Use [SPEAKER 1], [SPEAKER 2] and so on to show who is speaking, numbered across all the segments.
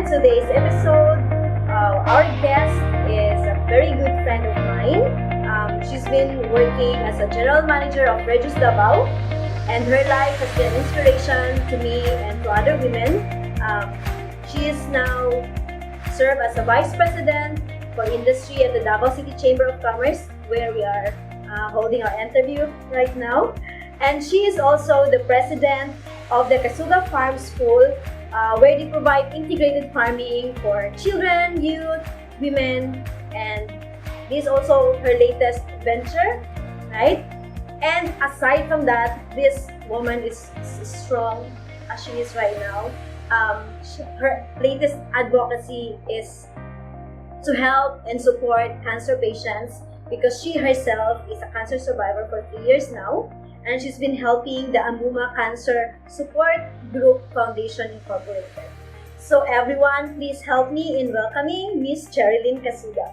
[SPEAKER 1] today's episode. Our guest is a very good friend of mine. She's been working as a general manager of Regis Davao, and her life has been an inspiration to me and to other women. She is now served as a vice president for industry at the Davao City Chamber of Commerce, where we are holding our interview right now. And she is also the president of the Casuga Farm School, where they provide integrated farming for children, youth, women, and this is also her latest venture, right? And aside from that, this woman is strong as she is right now. Her latest advocacy is to help and support cancer patients because she herself is a cancer survivor for 3 years now, and she's been helping the Amuma Cancer Support Group Foundation Incorporated. So everyone, please help me in welcoming Miss Cherrylin Casuga.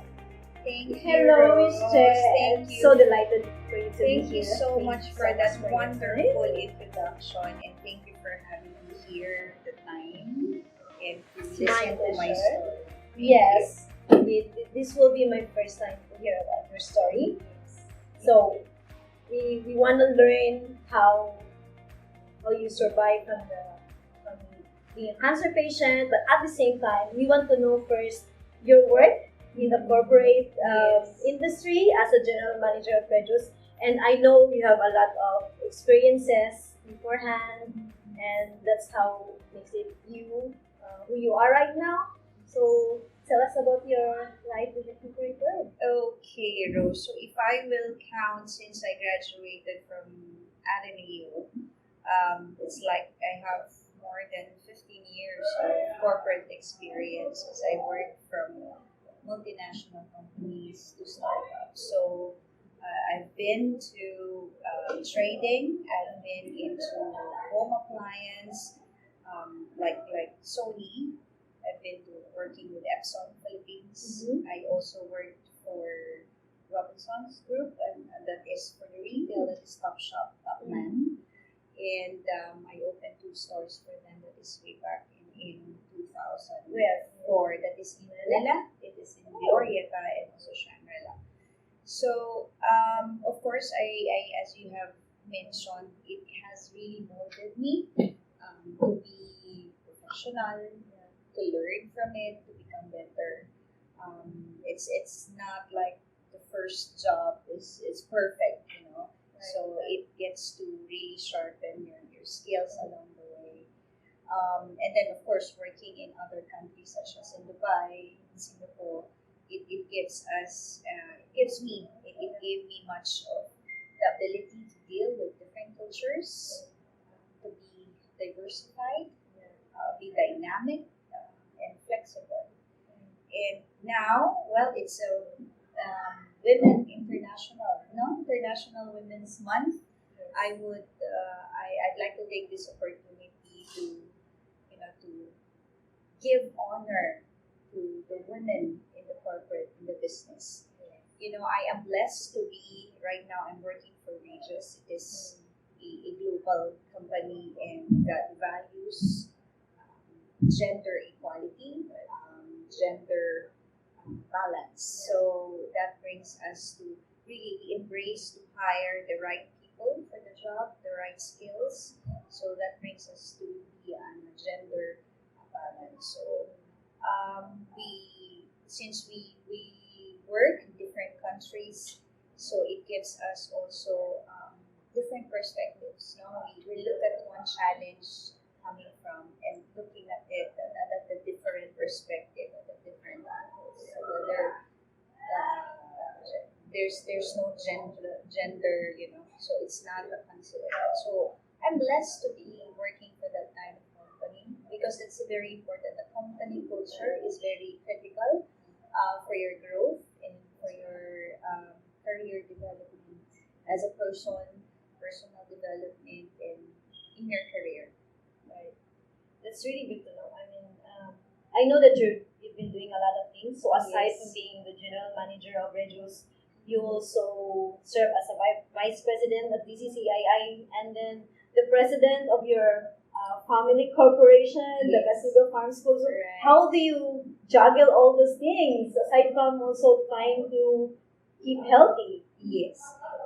[SPEAKER 2] Thank you.
[SPEAKER 1] Hello, Miss Cher.
[SPEAKER 2] Thank you.
[SPEAKER 1] So delighted for you to be
[SPEAKER 2] Thank you
[SPEAKER 1] here.
[SPEAKER 2] so
[SPEAKER 1] Thank
[SPEAKER 2] much
[SPEAKER 1] you
[SPEAKER 2] for
[SPEAKER 1] so
[SPEAKER 2] that
[SPEAKER 1] much for your
[SPEAKER 2] wonderful
[SPEAKER 1] time.
[SPEAKER 2] introduction, and thank you for having me here the time and to
[SPEAKER 1] It's
[SPEAKER 2] listen to my
[SPEAKER 1] pleasure.
[SPEAKER 2] story.
[SPEAKER 1] Yes, this will be my first time to hear about your story. So we want to learn how you survive from being a cancer patient, but at the same time, we want to know first your work in the corporate industry as a general manager of Regis. And I know you have a lot of experiences beforehand, and that's how makes it you who you are right now. So tell us about your life in the corporate world.
[SPEAKER 2] Okay, Rose. So if I will count since I graduated from Ateneo, it's like I have more than 15 years of corporate experience as I worked from multinational companies to startups. So I've been to trading. I've been into home appliance, like Sony. I've been to working with Epson Philippines.
[SPEAKER 1] Mm-hmm.
[SPEAKER 2] I also worked for Robinson's Group, and that is for the retail. That is Top Shop, Top Man. And I opened 2 stores for them. That is way back in 2000.
[SPEAKER 1] Where?
[SPEAKER 2] That is in Manila. It is in Glorieta and also Shangri-La. So, of course, I as you have mentioned, it has really molded me to be professional, to learn from it, to become better. It's not like the first job is perfect, you know.
[SPEAKER 1] Right.
[SPEAKER 2] So it gets to really sharpen your skills along the way. And then, of course, working in other countries such as in Dubai, in Singapore, it gives us, it gave me much of the ability to deal with different cultures, to be diversified, be dynamic, and flexible. And now, well, it's a International Women's Month. I'd like to take this opportunity to give honor to the women in the corporate, in the business. You know, I am blessed to be, right now I'm working for Regis. It is a global company and that values gender equality, gender balance. So that brings us to really embrace to hire the right people for the job, the right skills. So that brings us to be on a gender balance. So since we work in different countries, so it gives us also different perspectives. No, we look at one challenge coming from and looking at it at a different perspective, at a different angles. So whether there's no gender, you know, so it's not a consideration. So I'm blessed to be working for that kind of company because it's very important. The company culture is very critical for your growth and for your career development as a person, personal development, and in your career.
[SPEAKER 1] Right. That's really good to know. I mean, I know that you've been doing a lot of things. So aside
[SPEAKER 2] Yes.
[SPEAKER 1] from being the general manager of Regis, you also serve as a vice president of DCCII, and then the president of your family corporation, the
[SPEAKER 2] Yes.
[SPEAKER 1] Casuga Farm School. So
[SPEAKER 2] Right.
[SPEAKER 1] how do you juggle all those things aside from also trying to keep healthy?
[SPEAKER 2] Yes.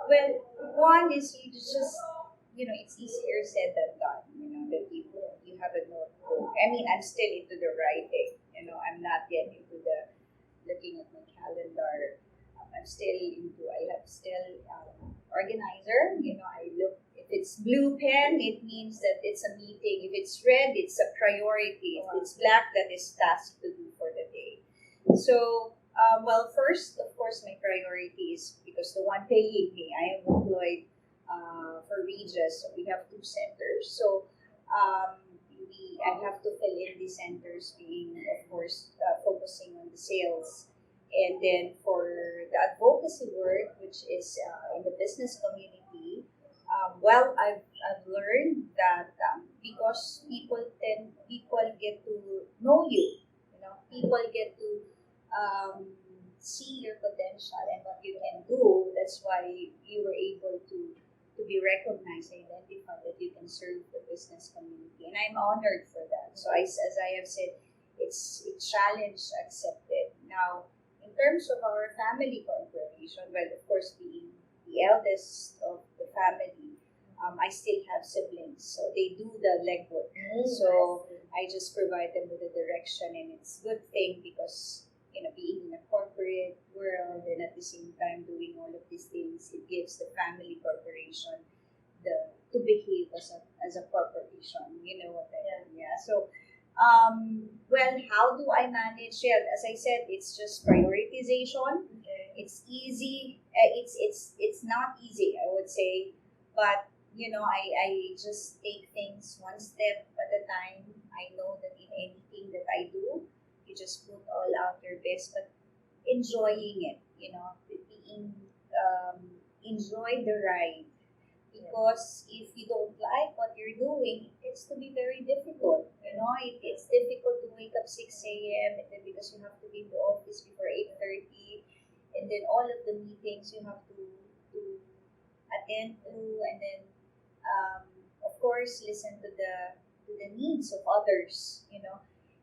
[SPEAKER 2] Well, one is you just, it's easier said than done. That you have a notebook. I mean, I'm still into the writing. I'm not yet into the looking at my calendar. I'm still into. I have still organizer. I look. If it's blue pen, it means that it's a meeting. If it's red, it's a priority. If it's black, that is task to do for the day. So, well, first, of course, my priority is because the one paying me, I am employed for Regis. So we have 2 centers. So, I have to fill in the centers, being, of course, focusing on the sales. And then for the advocacy work, which is in the business community, well, I've learned that because people get to know you, people get to see your potential and what you can do. That's why you were able to be recognized and identified that you can serve the business community. And I'm honored for that. So as I have said, it's challenge accepted. Now, in terms of our family corporation, well, of course, being the eldest of the family, I still have siblings, so they do the legwork. So I just provide them with a direction, and it's a good thing because being in a corporate world and at the same time doing all of these things, it gives the family corporation to behave as a corporation. You know what I mean? Yeah. So, well, how do I manage it? As I said, it's just prioritization. It's easy. It's not easy, I would say, but I just take things one step at a time. I know that in anything that I do, you just put all out your best, but enjoying it, being enjoy the ride. Because if you don't like what you're doing, it's to be very difficult. It's difficult to wake up 6 a.m. and then because you have to be in the office before 8:30, and then all of the meetings you have to attend to, and then of course listen to the needs of others.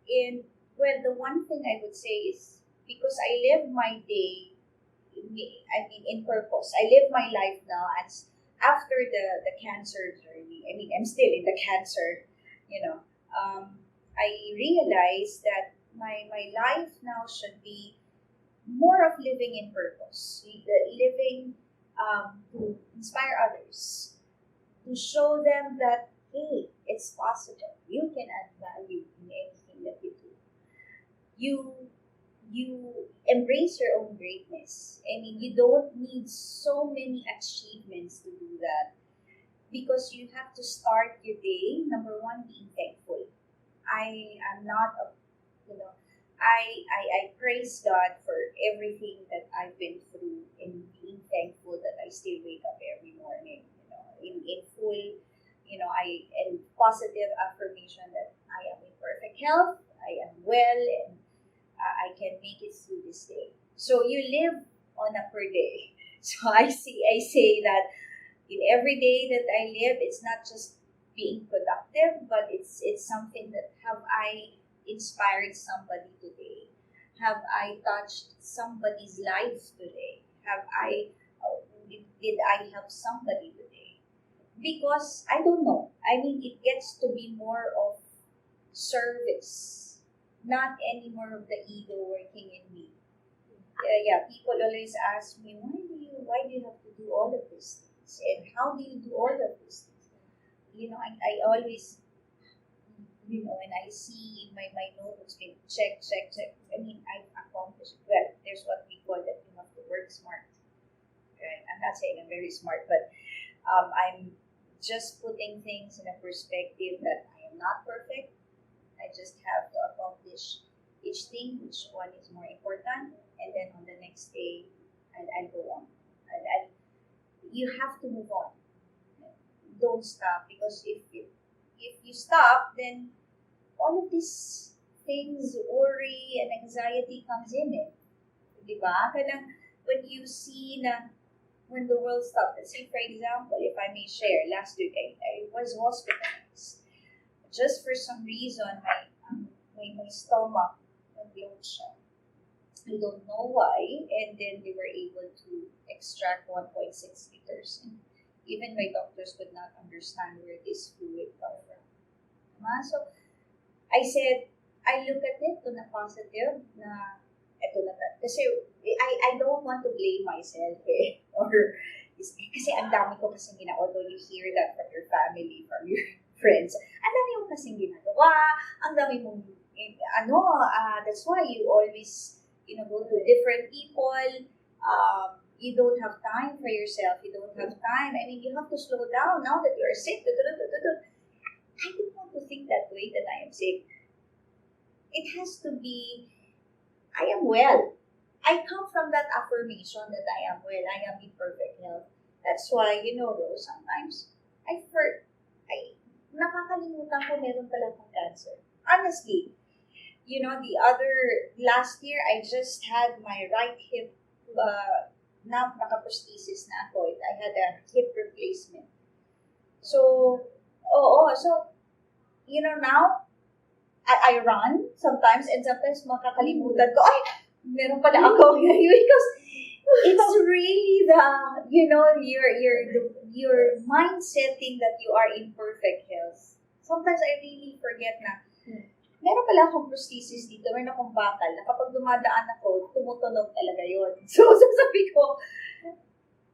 [SPEAKER 2] And well, the one thing I would say is because I live my day, in purpose. I live my life now as after the cancer journey. I mean, I'm still in the cancer. You know, I realized that my life now should be more of living in purpose, living to inspire others, to show them that hey, it's possible. You can add value in anything that you do. You embrace your own greatness. I mean, you don't need so many achievements to do that because you have to start your day. Number one, being thankful. I am not a, you know, I praise God for everything that I've been through and being thankful that I still wake up every morning, in full, and positive affirmation that I am in perfect health, I am well, and I can make it through this day. So you live on a per day. So I say that in every day that I live, it's not just being productive, but it's something that have I inspired somebody today? Have I touched somebody's life today? Have I did I help somebody today? Because I don't know. I mean, it gets to be more of service, not anymore of the ego working in me. People always ask me, why do you have to do all of these things? And how do you do all of these things? I always, when I see my notebooks being check. I mean, I've accomplished it. Well, there's what we call that you have to work smart. Right? I'm not saying I'm very smart, but I'm just putting things in a perspective that I am not perfect. I just have to accomplish each thing, which one is more important, and then on the next day, I'll go on. You have to move on. Don't stop because if you stop, then all of these things, worry and anxiety comes in it. Diba? Kanang when you see na when the world stopped, let's say for example, if I may share, last week I was hospitalized. just for some reason, my stomach nag-bloat siya. I don't know why. And then they were able to extract 1.6 liters. And even my doctors could not understand where this fluid come from. So, I said, I look at it to na positive na eto na kasi I don't want to blame myself or kasi ang dami ko kasing ginagawa, although you hear that from your family, from your friends, ang dami mo kasing ginagawa, ang dami mong that's why you always go to different people. You don't have time for yourself. You don't have time. I mean, you have to slow down now that you are sick. I don't want to think that way that I am sick. It has to be, I am well. I come from that affirmation that I am well. I am in perfect health. That's why, Rose, sometimes nakakalimutan ko meron pala akong cancer. Honestly, last year, I just had my right hip, naka-prosthesis na ako. I had a hip replacement. So, now, I run sometimes, and sometimes makakalimutan ko, meron pala ako. Because it's really your mindset thing that you are in perfect health. Sometimes I really forget na, meron pala akong prosthesis dito, meron akong bakal, na kapag dumadaan ako, tumutunog talaga yun. So, sasabi ko,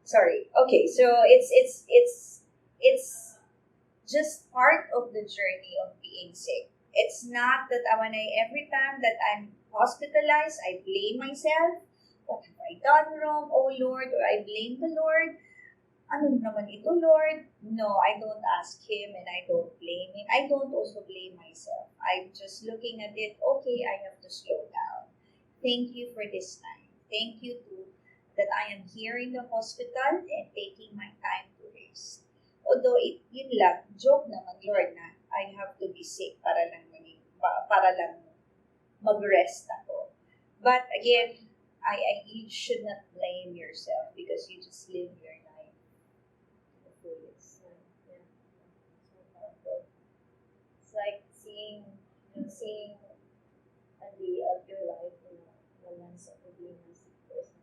[SPEAKER 2] sorry. Okay, so it's just part of the journey of being sick. It's not that every time that I'm hospitalized, I blame myself. What have I done wrong, oh Lord? Or I blame the Lord. Ano naman ito, Lord? No, I don't ask Him and I don't blame Him. I don't also blame myself. I'm just looking at it, okay, I have to slow down. Thank you for this time. Thank you too that I am here in the hospital and taking my time to rest. Although, yun lang, joke naman, Lord, na I have to be sick para lang mag-rest ako. But again, you should not blame yourself because you just live your life to the fullest.
[SPEAKER 1] Yeah. So powerful. It's like seeing at the end of your life, the lens of being a sick person.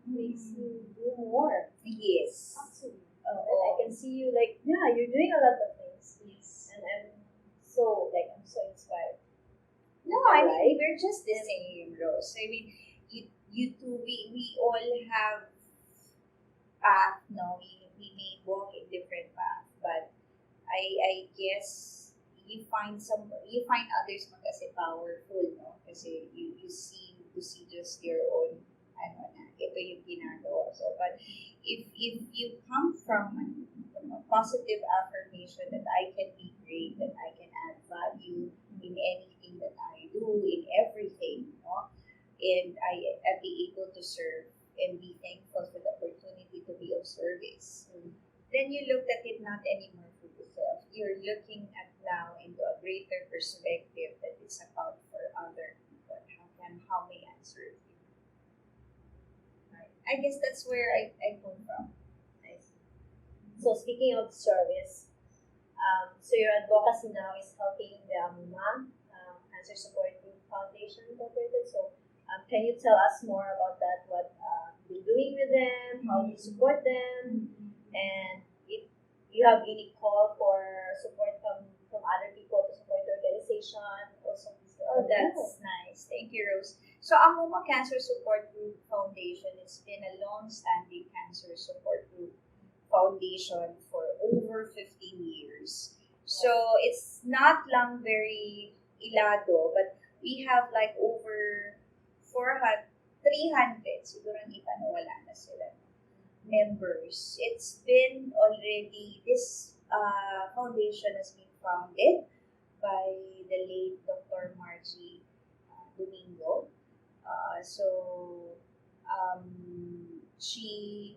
[SPEAKER 1] Makes you do more.
[SPEAKER 2] Yes.
[SPEAKER 1] Absolutely. And I can see you you're doing a lot of things.
[SPEAKER 2] Yes.
[SPEAKER 1] And I'm so inspired.
[SPEAKER 2] No, I mean, we're just the same, Rose. I mean, you two, we all have path, no? We may walk in different paths, but I guess you find others mo kasi powerful, no? Kasi you see just your own, ito yung ginagawa. So, but if you come from a positive affirmation that I can be great, that I can add value in anything that I do, in everything, and I be able to serve and be thankful for the opportunity to be of service. Then you look at it not anymore for yourself. You're looking at now into a greater perspective that it's about for other people. How may I serve you? Right. I guess that's where I come from.
[SPEAKER 1] Nice. So speaking of service, so your advocacy now is helping the MUMA, Cancer Support Group Foundation Incorporated. So can you tell us more about that? What you're doing with them, how you support them, and if you have any call for support from other people to support the organization, also.
[SPEAKER 2] Oh, that's nice. Thank you, Rose. So, ang MUMA Cancer Support Group Foundation, it's been a long-standing cancer support group foundation for over 15 years. So, it's not lang very ilado, but we have over 300, siguro hindi pa nawala na sila, members. It's been already, this foundation has been founded by the late Dr. Margie Domingo. She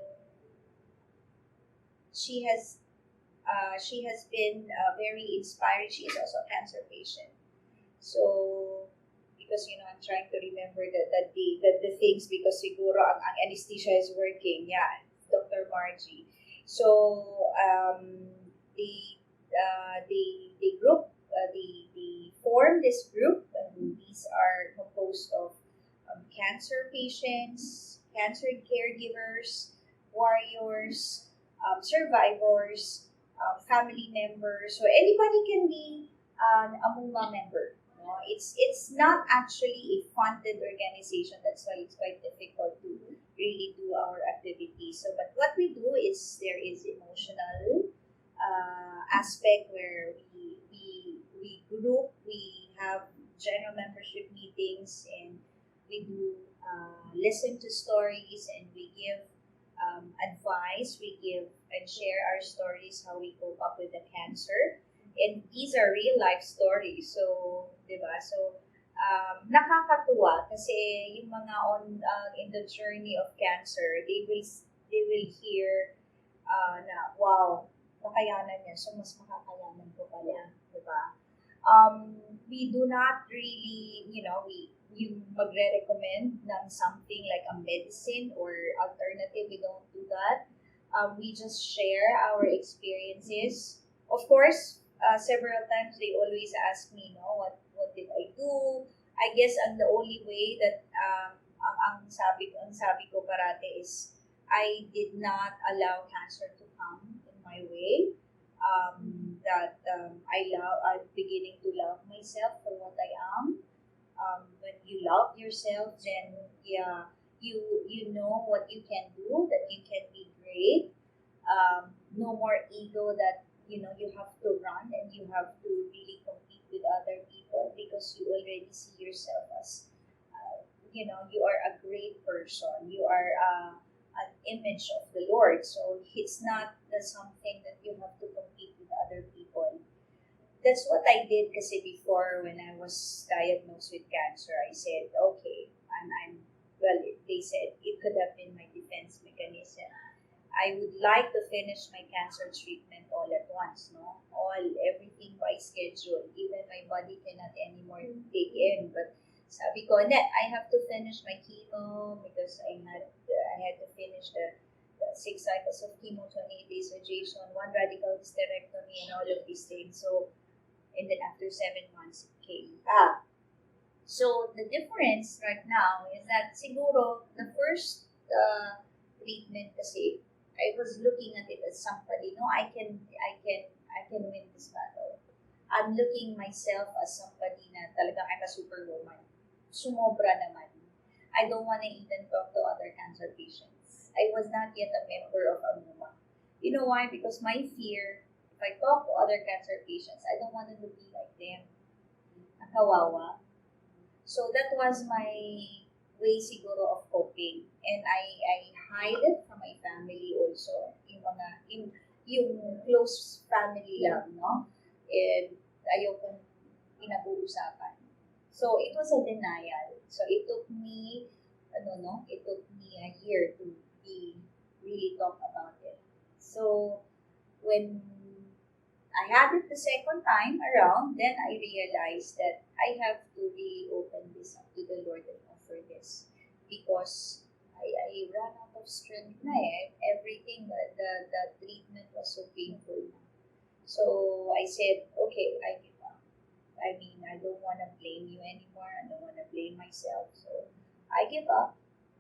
[SPEAKER 2] has been very inspiring. She is also a cancer patient. So, because I'm trying to remember the things because siguro ang anesthesia is working. Yeah, Dr. Margie. So, they formed this group. These are composed of cancer patients, cancer caregivers, warriors, survivors, family members. So anybody can be a MUMA member. No? It's not actually a funded organization. That's why it's quite difficult to really do our activities. So, but what we do is there is emotional aspect where we group, we have general membership meetings, and we do listen to stories, and we give advice, we give and share our stories, how we cope up with the cancer. And these are real life stories. So, di ba? So, nakakatuwa kasi yung mga in the journey of cancer, they will hear na, wow, kakayanan niya. So, mas makakayanan ko pala. Di ba? We do not really, you magre-recommend ng something like a medicine or alternative. We don't do that. We just share our experiences. Of course, several times they always ask me, what did I do? I guess the only way that ang sabi ko parate is I did not allow cancer to come in my way. I'm beginning to love myself for what I am. When you love yourself, then yeah, you know what you can do, that you can be great. No more ego that you have to run and you have to really compete with other people, because you already see yourself as you are a great person. You are an image of the Lord. So it's not something that you have to compete with other people. That's what I did kasi before when I was diagnosed with cancer. I said, okay, they said it could have been my defense mechanism. I would like to finish my cancer treatment all at once, no? Everything by schedule. Even my body cannot anymore take in. But sabi ko, I have to finish my chemo because I had to finish the 6 cycles of chemo, 28 days radiation, 1 radical hysterectomy, and all of these things. So, and then after 7 months, it came back. So, the difference right now is that siguro the first treatment kasi, I was looking at it as somebody, I can win this battle. I'm looking myself as somebody na talagang I'm a superwoman. Sumobra naman. I don't want to even talk to other cancer patients. I was not yet a member of AMUMA. You know why? Because my fear, if I talk to other cancer patients, I don't want them to be like them. Nakawawa. So that was my way siguro of coping. And I hide it from my family also. Yung close family lang, no? And ayokong pinag-uusapan. So it was a denial. So it took me, a year to really talk about it. So when I had it the second time around, then I realized that I have to really open this up to the Lord and offer this, because I ran out of strength na everything, the treatment was so painful na. So I said, okay, I give up. I mean, I don't want to blame you anymore. I don't want to blame myself. So I give up,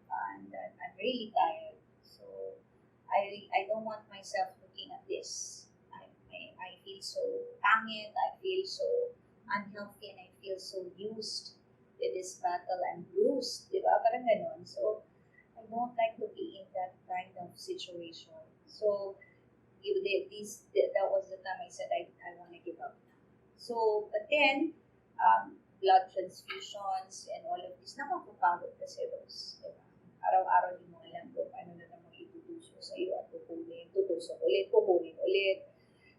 [SPEAKER 2] and I'm really tired. So I don't want myself looking at this. I feel so pangit. I feel so unhealthy, and I feel so used with this battle. I'm bruised, di ba? Parang ganon. So I don't like to be in that kind of situation. So that was the time I said I want to give up. So, but then, blood transfusions and all of this, nakakapagod kasi those. Diba? Araw-araw di mo alam kung ano na naman itutuso sa iyo at tutusok ulit, kukunin ulit.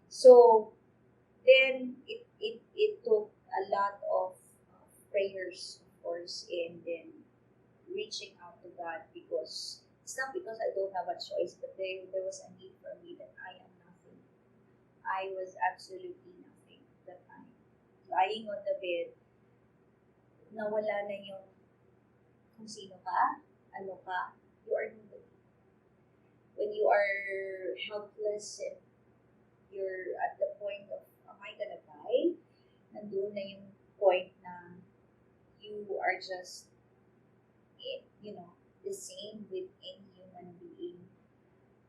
[SPEAKER 2] So, then, it took a lot of prayers, of course, and then reaching out to God, because it's not because I don't have a choice, but there was a need for me that I am nothing. I was absolutely nothing at that time. Lying on the bed, nawala na yung kung sino ka, ano ka, you are nobody. When you are helpless and you're at the point of, am I gonna die? Nandun na yung just, the same with any human being.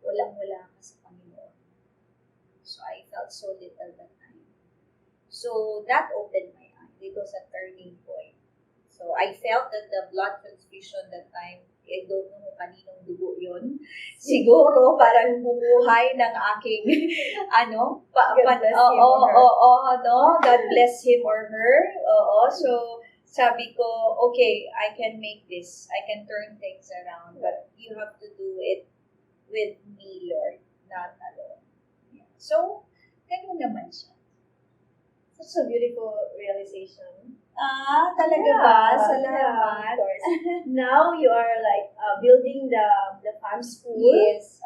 [SPEAKER 2] Walang-wala ka sa Panginoon. So I felt so little that time. So that opened my eyes. It was a turning point. So I felt that the blood transfusion that time, I don't know kung kaninong dugo yun. Siguro parang bumuhay ng aking,
[SPEAKER 1] God bless him or her.
[SPEAKER 2] God bless him or her. So sabi ko, okay, I can make this. I can turn things around. But you have to do it with me, Lord, not alone. Yeah. So, ganun naman siya.
[SPEAKER 1] Such a beautiful realization.
[SPEAKER 2] Talaga ba? Salamat.
[SPEAKER 1] Of course. Now you are like building the farm school.
[SPEAKER 2] Yes.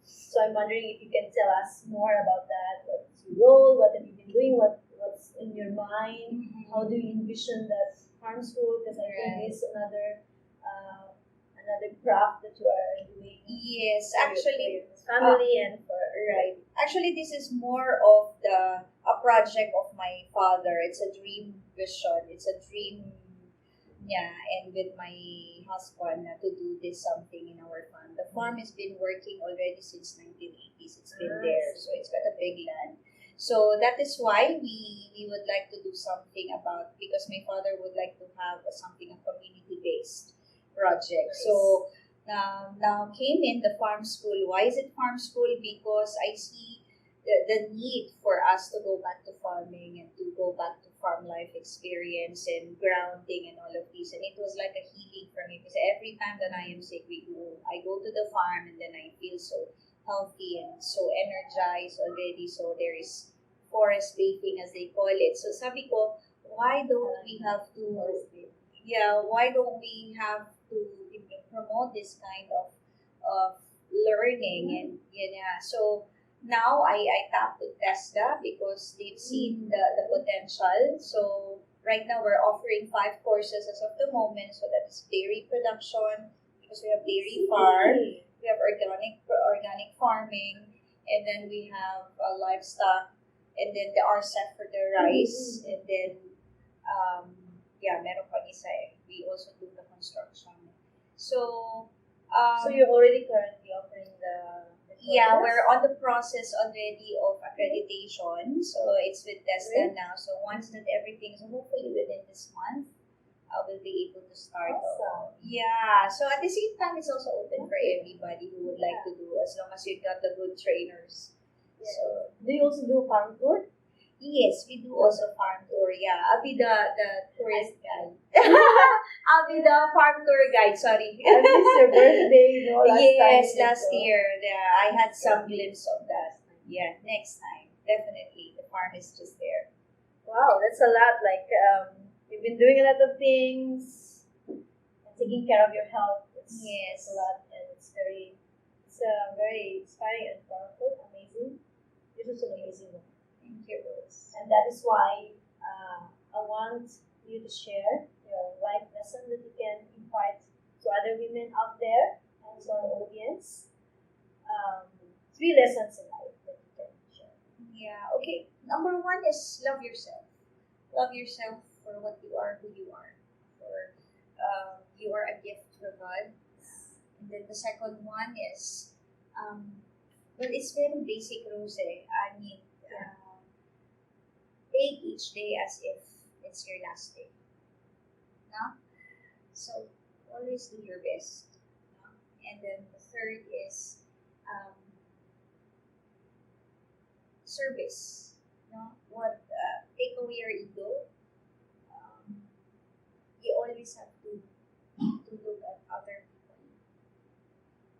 [SPEAKER 1] So I'm wondering if you can tell us more about that. What's your role? What have you been doing? What's in your mind?
[SPEAKER 2] Mm-hmm.
[SPEAKER 1] How do you envision that farm school? Because I think
[SPEAKER 2] Right.
[SPEAKER 1] it's another craft that you are doing.
[SPEAKER 2] Yes,
[SPEAKER 1] for
[SPEAKER 2] actually,
[SPEAKER 1] your family and for
[SPEAKER 2] right. Actually, this is more of a project of my father. It's a dream vision. It's a dream, and with my husband to do this something in our farm. The farm has been working already since 1980s. It's been there, so it's got a big land. So that is why we would like to do something about, because my father would like to have a community-based project.
[SPEAKER 1] Nice.
[SPEAKER 2] So now came in the farm school. Why is it farm school? Because I see the need for us to go back to farming and to go back to farm life experience and grounding and all of these. And it was like a healing for me, because every time that I am sick, I go to the farm and then I feel so healthy and so energized already. So there is forest bathing, as they call it. So sabi ko, why don't we have to promote this kind of learning? And so now I tapped with Tesla because they've seen the potential. So right now we're offering 5 courses as of the moment. So that is dairy production, because we have dairy farm, we have organic farming, and then we have livestock, and then the RCEF for the rice, and then meron pang isa eh. We also do the construction. So
[SPEAKER 1] you're already currently offering the
[SPEAKER 2] yeah,
[SPEAKER 1] courses?
[SPEAKER 2] we're on the process already of accreditation. So it's with TESDA now. So once that everything is hopefully within this month, I will be able to start.
[SPEAKER 1] Awesome.
[SPEAKER 2] Yeah. So at the same time, it's also open for everybody who would like to do, as long as you got the good trainers.
[SPEAKER 1] Yeah.
[SPEAKER 2] So
[SPEAKER 1] Do you also do farm tour?
[SPEAKER 2] yes, we do also farm tour. Yeah, I'll be the tourist guide. I'll be the farm tour guide. Sorry.
[SPEAKER 1] And this is your birthday,
[SPEAKER 2] Last year. Yeah, I had some glimpse of that. Yeah, next time. Definitely. The farm is just there.
[SPEAKER 1] Wow, that's a lot. Like, you've been doing a lot of things and taking care of your health.
[SPEAKER 2] Yes.
[SPEAKER 1] It's a lot, and it's very inspiring and powerful, amazing. You're just an amazing woman.
[SPEAKER 2] Thank you, Rose.
[SPEAKER 1] And that is why I want you to share your life lesson that you can impart to other women out there and to our audience. 3 lessons in life that you can share.
[SPEAKER 2] Yeah, okay. Number 1 is love yourself. Love yourself for what you are, who you are. For you are a gift from God. And then the second one is, it's very basic, Rose. I mean, take each day as if it's your last day. No? So, always do your best. No? And then the third is service. No? Take away your ego. You always have to look at other people.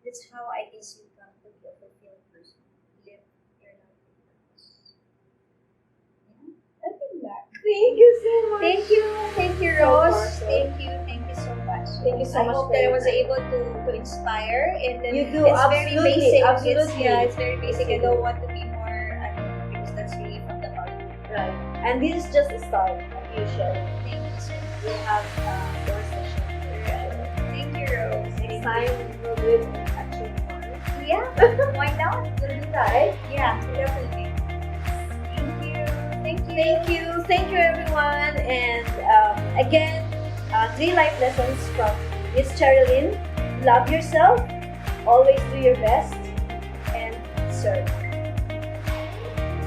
[SPEAKER 2] That's how I guess you come to be a fulfilled person. Live your life with purpose. Yeah? I think that.
[SPEAKER 1] Thank you so much.
[SPEAKER 2] Thank you,
[SPEAKER 1] So
[SPEAKER 2] Rose.
[SPEAKER 1] powerful.
[SPEAKER 2] Thank you so much.
[SPEAKER 1] Thank you so
[SPEAKER 2] I
[SPEAKER 1] much
[SPEAKER 2] hope
[SPEAKER 1] for
[SPEAKER 2] that I
[SPEAKER 1] your
[SPEAKER 2] was
[SPEAKER 1] time.
[SPEAKER 2] able to inspire. And then
[SPEAKER 1] You do,
[SPEAKER 2] it's very
[SPEAKER 1] absolutely,
[SPEAKER 2] basic.
[SPEAKER 1] absolutely.
[SPEAKER 2] It's very basic. I don't want to be more, because that's really from the heart.
[SPEAKER 1] Right. And this is just a start, as usual.
[SPEAKER 2] Thank you so much.
[SPEAKER 1] We'll have more sessions.
[SPEAKER 2] Thank you, Rose.
[SPEAKER 1] Next time, we'll do it actually tomorrow.
[SPEAKER 2] Yeah, why not?
[SPEAKER 1] We'll do that, right?
[SPEAKER 2] Yeah, definitely. Thank you, everyone.
[SPEAKER 1] Thank you, everyone. And again, 3 life lessons from Miss Cherrylin. Love yourself, always do your best, and serve.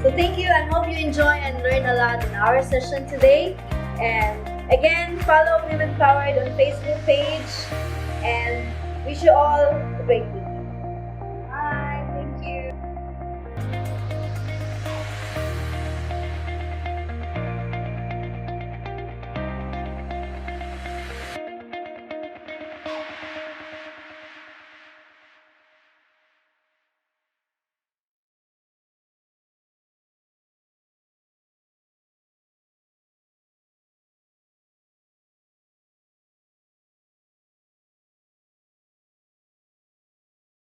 [SPEAKER 1] So thank you, and hope you enjoy and learn a lot in our session today. And again, follow Womenpowered on Facebook page, and wish you all a great week.